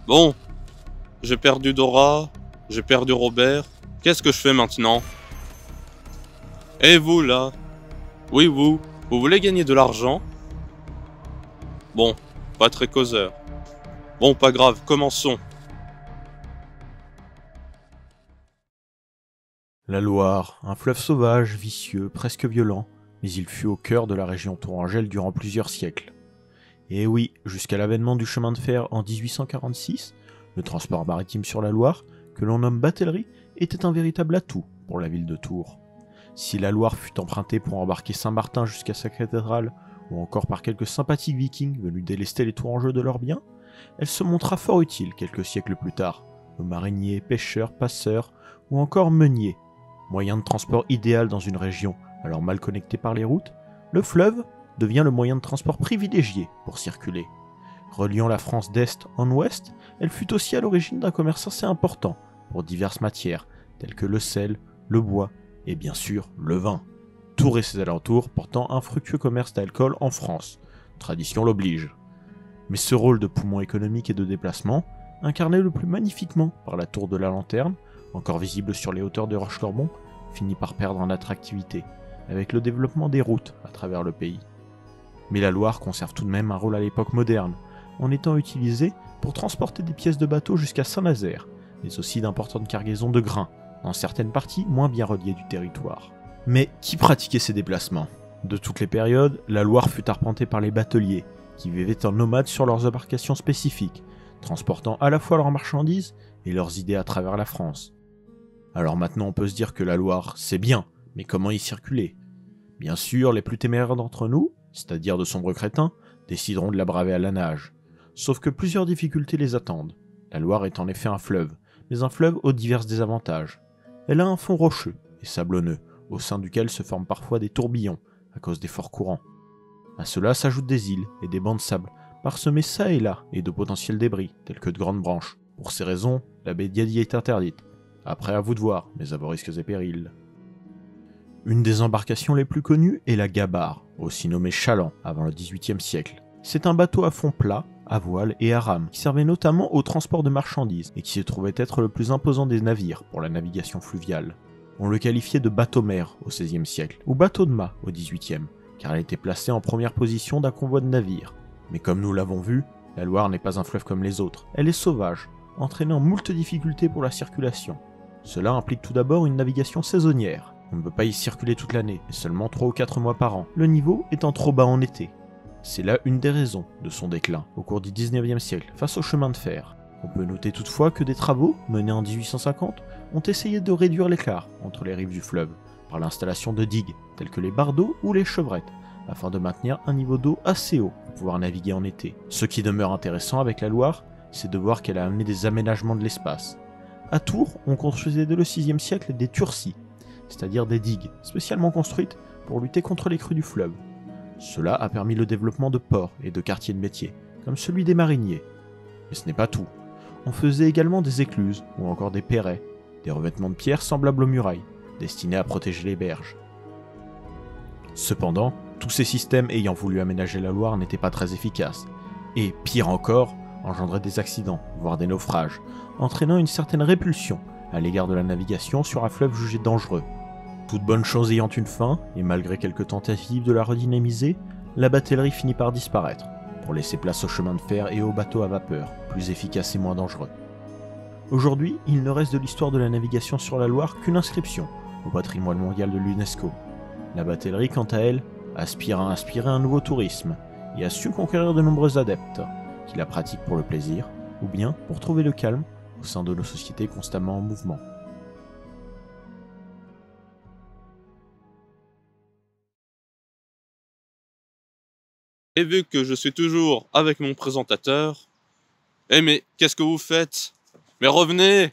Bon, j'ai perdu Dora, j'ai perdu Robert. Qu'est-ce que je fais maintenant? Et vous, là? Oui, vous voulez gagner de l'argent? Bon, pas très causeur. Bon, pas grave, commençons. La Loire, un fleuve sauvage, vicieux, presque violent, mais il fut au cœur de la région tourangelle durant plusieurs siècles. Et oui, jusqu'à l'avènement du chemin de fer en 1846, le transport maritime sur la Loire, que l'on nomme batellerie, était un véritable atout pour la ville de Tours. Si la Loire fut empruntée pour embarquer Saint-Martin jusqu'à sa cathédrale, ou encore par quelques sympathiques vikings venus délester les Tourangeux de leurs biens, elle se montra fort utile quelques siècles plus tard, aux mariniers, pêcheurs, passeurs, ou encore meuniers. Moyen de transport idéal dans une région alors mal connectée par les routes, le fleuve devient le moyen de transport privilégié pour circuler. Reliant la France d'est en ouest, elle fut aussi à l'origine d'un commerce assez important pour diverses matières, telles que le sel, le bois et bien sûr le vin. Tours et ses alentours portant un fructueux commerce d'alcool en France. Tradition l'oblige. Mais ce rôle de poumon économique et de déplacement, incarné le plus magnifiquement par la tour de la Lanterne, encore visible sur les hauteurs de Roche-Corbon, finit par perdre en attractivité, avec le développement des routes à travers le pays. Mais la Loire conserve tout de même un rôle à l'époque moderne, en étant utilisée pour transporter des pièces de bateau jusqu'à Saint-Nazaire, mais aussi d'importantes cargaisons de grains, dans certaines parties moins bien reliées du territoire. Mais qui pratiquait ces déplacements? De toutes les périodes, la Loire fut arpentée par les bateliers, qui vivaient en nomades sur leurs embarcations spécifiques, transportant à la fois leurs marchandises et leurs idées à travers la France. Alors maintenant on peut se dire que la Loire, c'est bien, mais comment y circuler? Bien sûr, les plus téméraires d'entre nous, c'est-à-dire de sombres crétins, décideront de la braver à la nage. Sauf que plusieurs difficultés les attendent. La Loire est en effet un fleuve, mais un fleuve aux divers désavantages. Elle a un fond rocheux et sablonneux, au sein duquel se forment parfois des tourbillons, à cause des forts courants. À cela s'ajoutent des îles et des bancs de sable, parsemés çà et là, et de potentiels débris, tels que de grandes branches. Pour ces raisons, la baie d'Yadi est interdite. Après à vous de voir, mais à vos risques et périls. Une des embarcations les plus connues est la Gabarre, aussi nommée Chaland avant le XVIIIe siècle. C'est un bateau à fond plat, à voile et à rame, qui servait notamment au transport de marchandises et qui se trouvait être le plus imposant des navires pour la navigation fluviale. On le qualifiait de bateau-mer au XVIe siècle, ou bateau de mât au XVIIIe, car elle était placée en première position d'un convoi de navires. Mais comme nous l'avons vu, la Loire n'est pas un fleuve comme les autres, elle est sauvage, entraînant moult difficultés pour la circulation. Cela implique tout d'abord une navigation saisonnière. On ne peut pas y circuler toute l'année, et seulement 3 ou 4 mois par an, le niveau étant trop bas en été. C'est là une des raisons de son déclin au cours du 19e siècle face au chemin de fer. On peut noter toutefois que des travaux, menés en 1850, ont essayé de réduire l'écart entre les rives du fleuve, par l'installation de digues, telles que les bardeaux ou les chevrettes, afin de maintenir un niveau d'eau assez haut pour pouvoir naviguer en été. Ce qui demeure intéressant avec la Loire, c'est de voir qu'elle a amené des aménagements de l'espace. À Tours, on construisait dès le 6e siècle des turcis, c'est-à-dire des digues spécialement construites pour lutter contre les crues du fleuve. Cela a permis le développement de ports et de quartiers de métier, comme celui des mariniers. Mais ce n'est pas tout. On faisait également des écluses ou encore des perrets, des revêtements de pierre semblables aux murailles, destinés à protéger les berges. Cependant, tous ces systèmes ayant voulu aménager la Loire n'étaient pas très efficaces, et, pire encore, engendraient des accidents, voire des naufrages, entraînant une certaine répulsion à l'égard de la navigation sur un fleuve jugé dangereux. Toute bonne chose ayant une fin, et malgré quelques tentatives de la redynamiser, la batellerie finit par disparaître, pour laisser place au chemin de fer et aux bateaux à vapeur, plus efficaces et moins dangereux. Aujourd'hui, il ne reste de l'histoire de la navigation sur la Loire qu'une inscription au patrimoine mondial de l'UNESCO. La batellerie, quant à elle, aspire à inspirer un nouveau tourisme, et a su conquérir de nombreux adeptes, qui la pratiquent pour le plaisir, ou bien pour trouver le calme au sein de nos sociétés constamment en mouvement. Et vu que je suis toujours avec mon présentateur... Eh mais, qu'est-ce que vous faites? Mais revenez!